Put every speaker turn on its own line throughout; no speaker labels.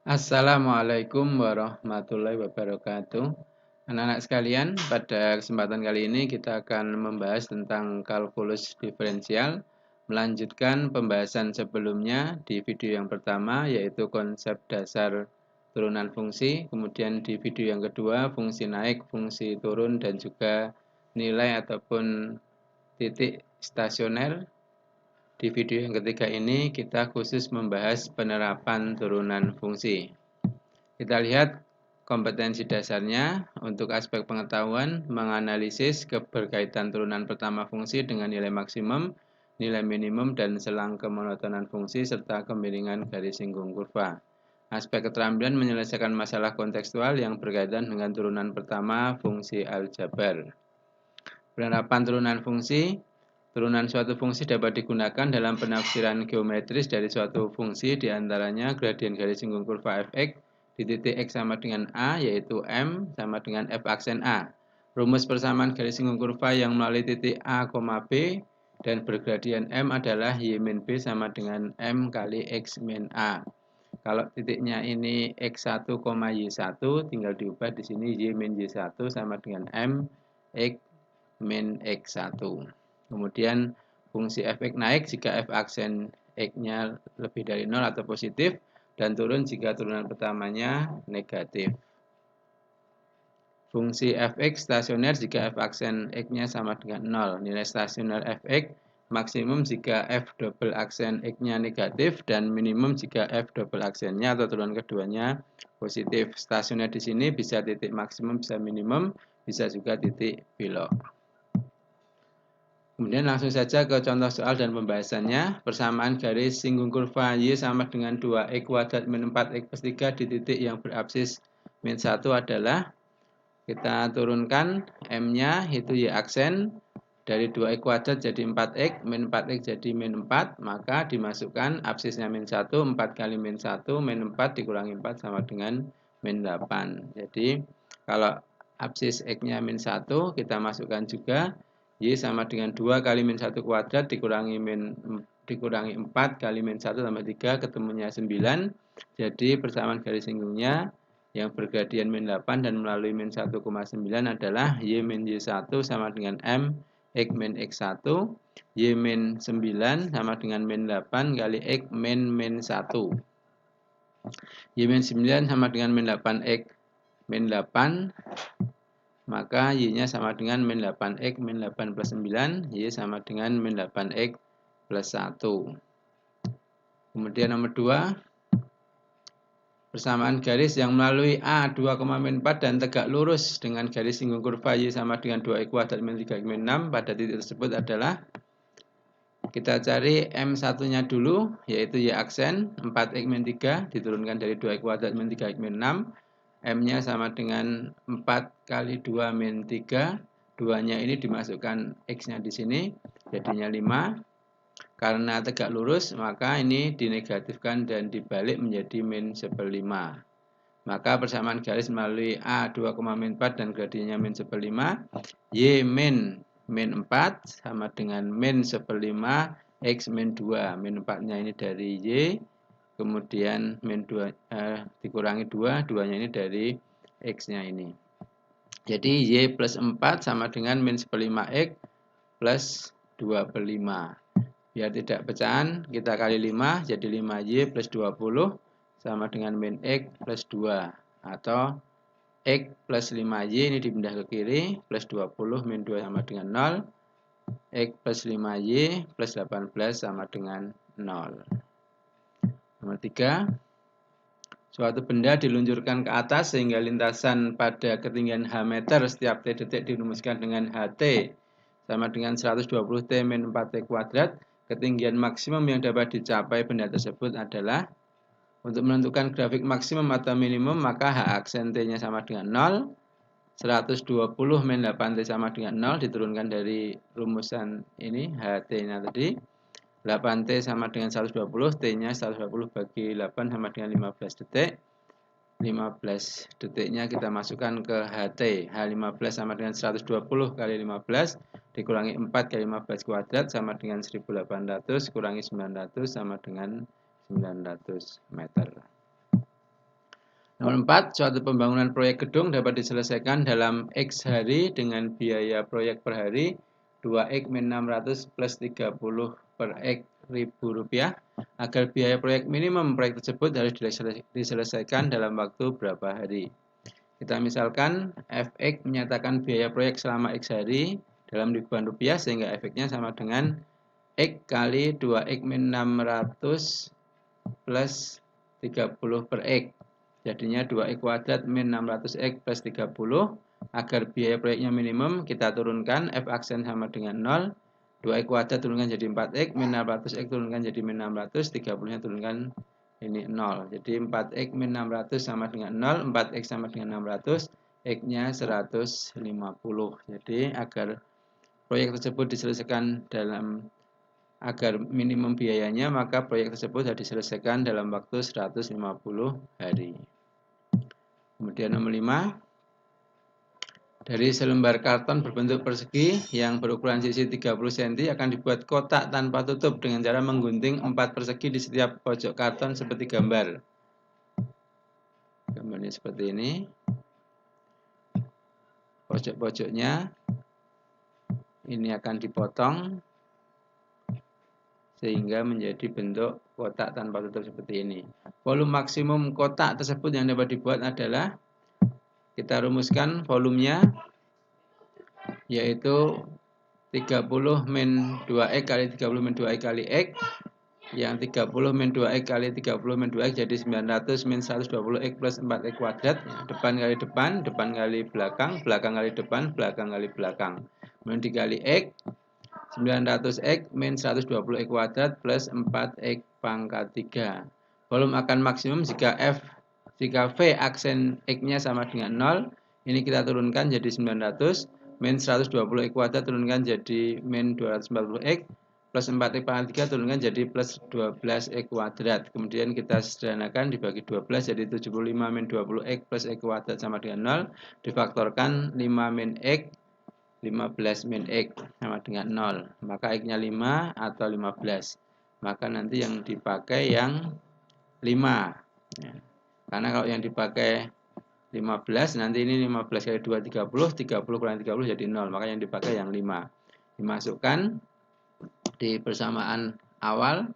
Assalamualaikum warahmatullahi wabarakatuh. Anak-anak sekalian, pada kesempatan kali ini kita akan membahas tentang kalkulus diferensial, melanjutkan pembahasan sebelumnya di video yang pertama, yaitu konsep dasar turunan fungsi, kemudian di video yang kedua, fungsi naik, fungsi turun, dan juga nilai ataupun titik stasioner. Di video yang ketiga ini kita khusus membahas penerapan turunan fungsi. Kita lihat kompetensi dasarnya untuk aspek pengetahuan, menganalisis keberkaitan turunan pertama fungsi dengan nilai maksimum, nilai minimum, dan selang kemonotonan fungsi, serta kemiringan garis singgung kurva. Aspek keterampilan menyelesaikan masalah kontekstual yang berkaitan dengan turunan pertama fungsi aljabar. Penerapan turunan fungsi. Turunan suatu fungsi dapat digunakan dalam penafsiran geometris dari suatu fungsi, diantaranya gradien garis singgung kurva fx di titik x sama dengan a, yaitu m sama dengan f aksen a. Rumus persamaan garis singgung kurva yang melalui titik a, b dan bergradien m adalah y min b sama dengan m kali x min a. Kalau titiknya ini x1, y1, tinggal diubah di sini y min y1 sama dengan m x min x1. Kemudian fungsi fx naik jika f aksen x-nya lebih dari 0 atau positif, dan turun jika turunan pertamanya negatif. Fungsi fx stasioner jika f aksen x-nya sama dengan 0. Nilai stasioner fx maksimum jika f double aksen x-nya negatif dan minimum jika f double aksennya atau turunan keduanya positif. Stasioner di sini bisa titik maksimum, bisa minimum, bisa juga titik belok. Kemudian langsung saja ke contoh soal dan pembahasannya. Persamaan garis singgung kurva Y sama dengan 2x kuadrat min 4x plus 3 di titik yang berabsis min 1 adalah, kita turunkan M-nya itu Y aksen, dari 2x kuadrat jadi 4x, min 4x jadi min 4, maka dimasukkan absisnya min 1, 4 kali min 1, min 4 dikurangi 4 sama dengan min 8. Jadi kalau absis x-nya min 1, kita masukkan juga Y sama dengan 2 kali min 1 kuadrat dikurangi 4 kali min 1 tambah 3, ketemunya 9. Jadi persamaan garis singgungnya yang bergradien min 8 dan melalui min 1,9 adalah Y min Y1 sama dengan M X min X1. Y min 9 sama dengan min 8 kali X min 1. Y min 9 sama dengan min 8X min 8, maka Y-nya sama dengan min 8X min 8 plus 9, Y sama dengan min 8X plus 1. Kemudian nomor 2, persamaan garis yang melalui A 2, min 4 dan tegak lurus dengan garis singgung kurva Y sama dengan 2X kuadrat min 3X min 6 pada titik tersebut adalah, kita cari M1-nya dulu, yaitu Y aksen 4X min 3 diturunkan dari 2X kuadrat min 3X min 6. M-nya sama dengan 4 kali 2 min 3. 2-nya ini dimasukkan X-nya di sini, jadinya 5. Karena tegak lurus, maka ini dinegatifkan dan dibalik menjadi min 1/5. Maka persamaan garis melalui A 2, min 4 dan gradiennya min 1/5. Y min 4 sama dengan min 1/5 X min 2. Min 4-nya ini dari Y. Kemudian min 2 dikurangi 2, 2-nya ini dari X-nya ini. Jadi Y plus 4 sama dengan min 1/5X plus 2/5. Biar tidak pecahan, kita kali 5, jadi 5Y plus 20 sama dengan min X plus 2. Atau X plus 5Y ini dipindah ke kiri, plus 20 min 2 sama dengan 0. X plus 5Y plus 18 sama dengan 0. Nomor 3, suatu benda diluncurkan ke atas sehingga lintasan pada ketinggian H meter setiap T detik dirumuskan dengan HT sama dengan 120 T min 4T kuadrat. Ketinggian maksimum yang dapat dicapai benda tersebut adalah, untuk menentukan grafik maksimum atau minimum, maka H aksen T-nya sama dengan 0. 120 min 8T sama dengan 0 diturunkan dari rumusan ini, HT-nya tadi. 8T sama dengan 120, T-nya 120 bagi 8 sama dengan 15 detik. 15 detiknya kita masukkan ke HT. H15 sama dengan 120 kali 15 dikurangi 4 kali 15 kuadrat sama dengan 1800 kurangi 900 sama dengan 900 meter. Nomor 4, suatu pembangunan proyek gedung dapat diselesaikan dalam X hari dengan biaya proyek per hari 2X min 600 plus 30 per X ribu rupiah. Agar biaya proyek minimum proyek tersebut harus diselesaikan dalam waktu berapa hari. Kita misalkan Fx menyatakan biaya proyek selama X hari dalam ribuan rupiah sehingga efeknya sama dengan X kali 2X min 600 plus 30 per X. Jadinya 2X kuadrat min 600X plus 30. Agar biaya proyeknya minimum, kita turunkan F aksen sama dengan 0. 2X kuadrat turunkan jadi 4X, min 600X turunkan jadi min 600, 30-nya turunkan ini 0. Jadi 4X min 600 sama dengan 0, 4X sama dengan 600, X-nya 150. Jadi agar proyek tersebut diselesaikan agar minimum biayanya, maka proyek tersebut harus diselesaikan dalam waktu 150 hari. Kemudian nomor 5, dari selembar karton berbentuk persegi yang berukuran sisi 30 cm akan dibuat kotak tanpa tutup dengan cara menggunting 4 persegi di setiap pojok karton seperti gambar. Gambarnya seperti ini. Pojok-pojoknya ini akan dipotong sehingga menjadi bentuk kotak tanpa tutup seperti ini. Volume maksimum kotak tersebut yang dapat dibuat adalah, kita rumuskan volumenya, yaitu 30 min 2X kali 30 min 2X kali X, yang 30 min 2X kali 30 min 2X jadi 900 min 120X plus 4X kuadrat, depan kali depan, depan kali belakang, belakang kali depan, belakang kali belakang. Kemudian dikali X, 900X min 120X kuadrat plus 4X pangkat 3. Volume akan maksimum jika V aksen X-nya sama dengan 0. Ini kita turunkan jadi 900. Min 120X kuadrat turunkan jadi min 240X. Plus 4X pangkat 3 turunkan jadi plus 12X kuadrat. Kemudian kita sederhanakan dibagi 12 jadi 75 min 20X plus X kuadrat sama dengan 0. Difaktorkan 5 min X, 15 min X sama dengan 0. Maka X-nya 5 atau 15. Maka nanti yang dipakai yang 5. Ya. Karena kalau yang dipakai 15, nanti ini 15 kali 2, 30. 30 kurang 30 jadi 0. Maka yang dipakai yang 5. Dimasukkan di persamaan awal.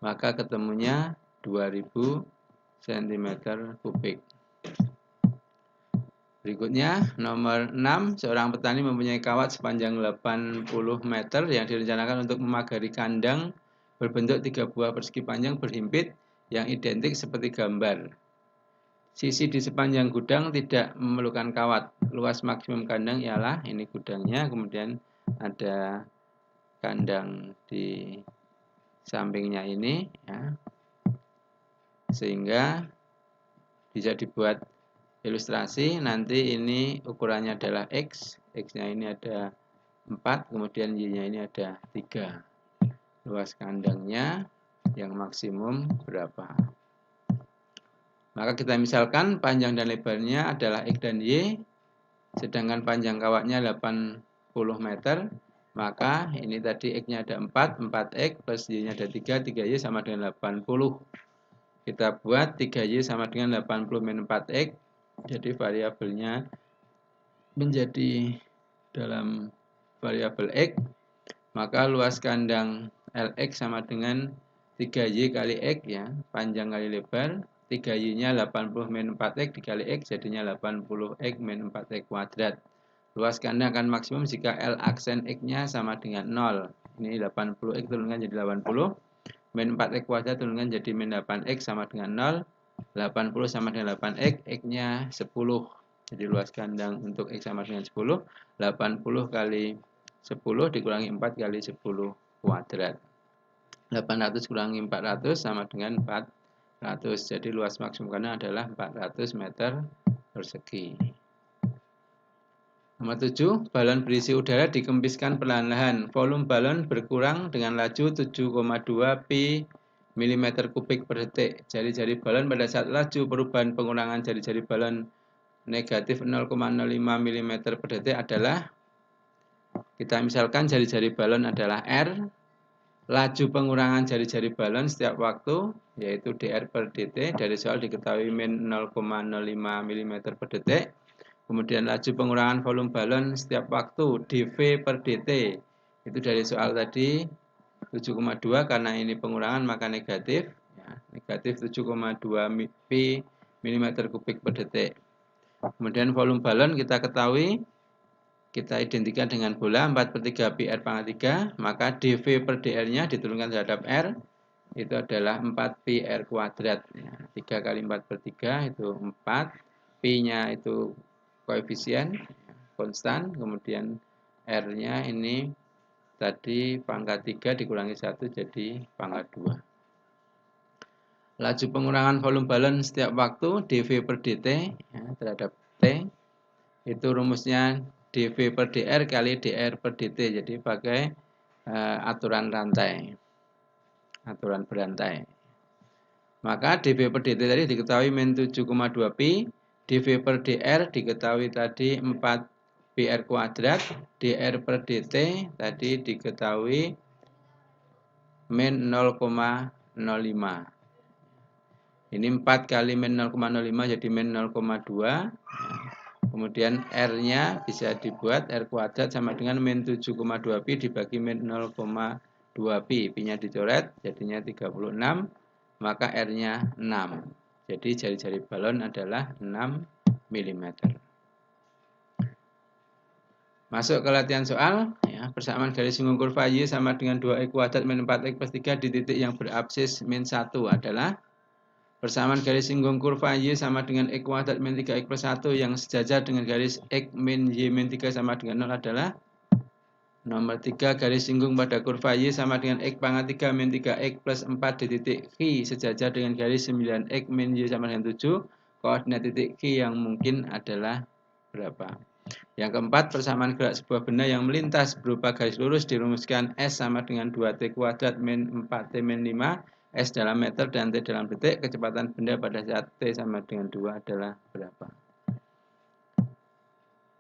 Maka ketemunya 2000 cm3. Berikutnya, nomor 6, seorang petani mempunyai kawat sepanjang 80 meter yang direncanakan untuk memagari kandang berbentuk 3 buah persegi panjang berhimpit yang identik seperti gambar. Sisi di sepanjang gudang tidak memerlukan kawat. Luas maksimum kandang ialah, ini gudangnya, kemudian ada kandang di sampingnya ini, ya. Sehingga bisa dibuat ilustrasi. Nanti ini ukurannya adalah X, X-nya ini ada 4, kemudian Y-nya ini ada 3. Luas kandangnya yang maksimum berapa? Maka kita misalkan panjang dan lebarnya adalah X dan Y, sedangkan panjang kawatnya 80 meter. Maka ini tadi X-nya ada 4, 4X plus Y-nya ada 3, 3Y sama dengan 80. Kita buat 3Y sama dengan 80 min 4X. Jadi variabelnya menjadi dalam variabel X, maka luas kandang LX sama dengan 3Y kali X, ya, panjang kali lebar. 3Y-nya 80 min 4X dikali X jadinya 80X min 4X kuadrat. Luas kandang akan maksimum jika L aksen X-nya sama dengan 0. Ini 80X turunkan jadi 80. Min 4X kuadrat turunkan jadi min 8X sama dengan 0. 80 sama dengan 8X, X-nya 10. Jadi luas kandang untuk X sama dengan 10. 80 kali 10 dikurangi 4 kali 10 kuadrat. 800 kurangi 400 sama dengan 400. Jadi luas maksimum kandang adalah 400 meter persegi. Nomor 7, balon berisi udara dikempiskan perlahan-lahan. Volume balon berkurang dengan laju 7,2 pi mm kubik per detik. Jari-jari balon pada saat laju perubahan pengurangan jari-jari balon negatif 0,05 mm per detik adalah, kita misalkan jari-jari balon adalah R, laju pengurangan jari-jari balon setiap waktu, yaitu dr per dt. Dari soal diketahui min 0,05 mm per detik. Kemudian laju pengurangan volume balon setiap waktu, dv per dt. Itu dari soal tadi 7,2, karena ini pengurangan maka negatif. Ya, negatif 7,2 pi mm kubik per detik. Kemudian volume balon kita ketahui, kita identikan dengan bola 4/3 pi r pangkat 3, maka dv per dr-nya diturunkan terhadap r, itu adalah 4 pi r kuadrat. 3 kali 4/3 itu 4, pi-nya itu koefisien, konstan, kemudian r-nya ini tadi pangkat 3 dikurangi 1 jadi pangkat 2. Laju pengurangan volume balon setiap waktu, dv per dt ya, terhadap t, itu rumusnya dv per dr kali dr per dt. Jadi pakai aturan rantai, aturan berantai. Maka dv per dt tadi diketahui min 7,2 pi, dv per dr diketahui tadi 4 pi r kuadrat, dr per dt tadi diketahui min 0,05. Ini 4 kali min 0,05 jadi min 0,2. Kemudian R-nya bisa dibuat R kuadrat sama dengan min 7,2 pi dibagi min 0,2 pi. Pi-nya dicoret, jadinya 36. Maka R-nya 6. Jadi jari-jari balon adalah 6 mm. Masuk ke latihan soal. Ya, persamaan garis singgung kurva Y sama dengan 2x kuadrat min 4x plus 3 di titik yang berabsis min 1 adalah persamaan garis singgung kurva Y sama dengan X kuadrat min 3X plus 1 yang sejajar dengan garis X min Y min 3 sama dengan 0 adalah nomor 3, garis singgung pada kurva Y sama dengan X pangkat 3 min 3X plus 4 di titik Q sejajar dengan garis 9X min Y sama dengan 7. Koordinat titik Q yang mungkin adalah berapa? Yang keempat, persamaan gerak sebuah benda yang melintas berupa garis lurus dirumuskan S sama dengan 2T kuadrat min 4T min 5. S dalam meter dan T dalam detik. Kecepatan benda pada saat T sama dengan 2 adalah berapa?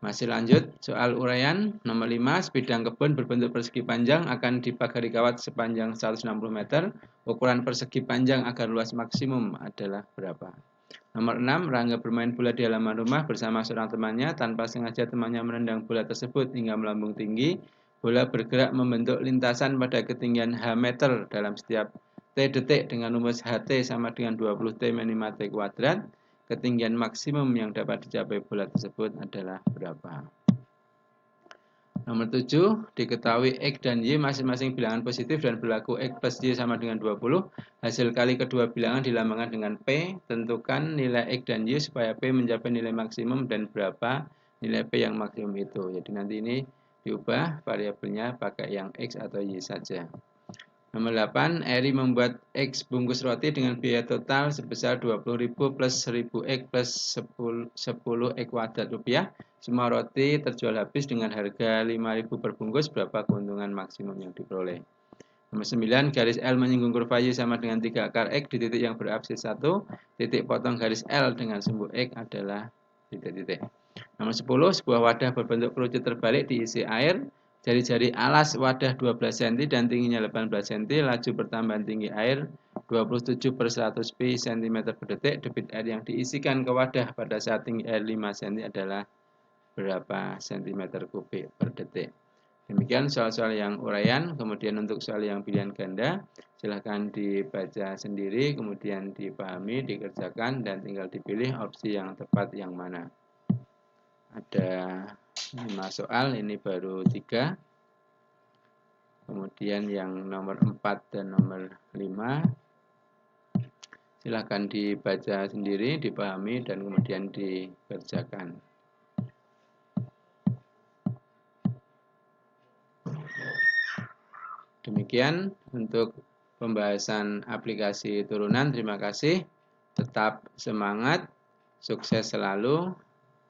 Masih lanjut, soal uraian nomor 5. Sebidang kebun berbentuk persegi panjang akan dipagari kawat sepanjang 160 meter. Ukuran persegi panjang agar luas maksimum adalah berapa? Nomor 6. Rangga bermain bola di halaman rumah bersama seorang temannya. Tanpa sengaja temannya menendang bola tersebut hingga melambung tinggi. Bola bergerak membentuk lintasan pada ketinggian H meter dalam setiap T detik dengan rumus HT sama dengan 20 T min 5 T kuadrat. Ketinggian maksimum yang dapat dicapai bola tersebut adalah berapa? Nomor 7, diketahui X dan Y masing-masing bilangan positif dan berlaku X plus Y sama dengan 20. Hasil kali kedua bilangan dilambangkan dengan P. Tentukan nilai X dan Y supaya P mencapai nilai maksimum dan berapa nilai P yang maksimum itu. Jadi nanti ini diubah variabelnya pakai yang X atau Y saja. Nomor 8, Eri membuat X bungkus roti dengan biaya total sebesar 20.000 plus 1.000 X plus 10 X kuadrat rupiah. Semua roti terjual habis dengan harga 5.000 per bungkus. Berapa keuntungan maksimum yang diperoleh? Nomor 9, garis L menyinggung kurva Y sama dengan 3 akar X di titik yang berabsis 1. Titik potong garis L dengan sumbu X adalah titik-titik. Nomor 10, sebuah wadah berbentuk kerucut terbalik diisi air. Jari-jari alas wadah 12 cm dan tingginya 18 cm. Laju pertambahan tinggi air 27 per 100 pi cm per detik. Debit air yang diisikan ke wadah pada saat tinggi air 5 cm adalah berapa cm kubik per detik. Demikian soal-soal yang uraian. Kemudian untuk soal yang pilihan ganda, silahkan dibaca sendiri, kemudian dipahami, dikerjakan, dan tinggal dipilih opsi yang tepat yang mana. Ada 5 soal, ini baru 3. Kemudian yang nomor 4 dan nomor 5 silahkan dibaca sendiri, dipahami, dan kemudian dikerjakan. Demikian untuk pembahasan aplikasi turunan. Terima kasih. Tetap semangat, sukses selalu.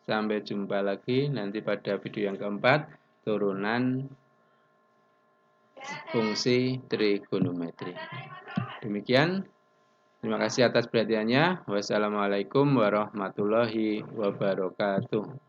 Sampai jumpa lagi nanti pada video yang keempat, turunan fungsi trigonometri. Demikian, terima kasih atas perhatiannya. Wassalamualaikum warahmatullahi wabarakatuh.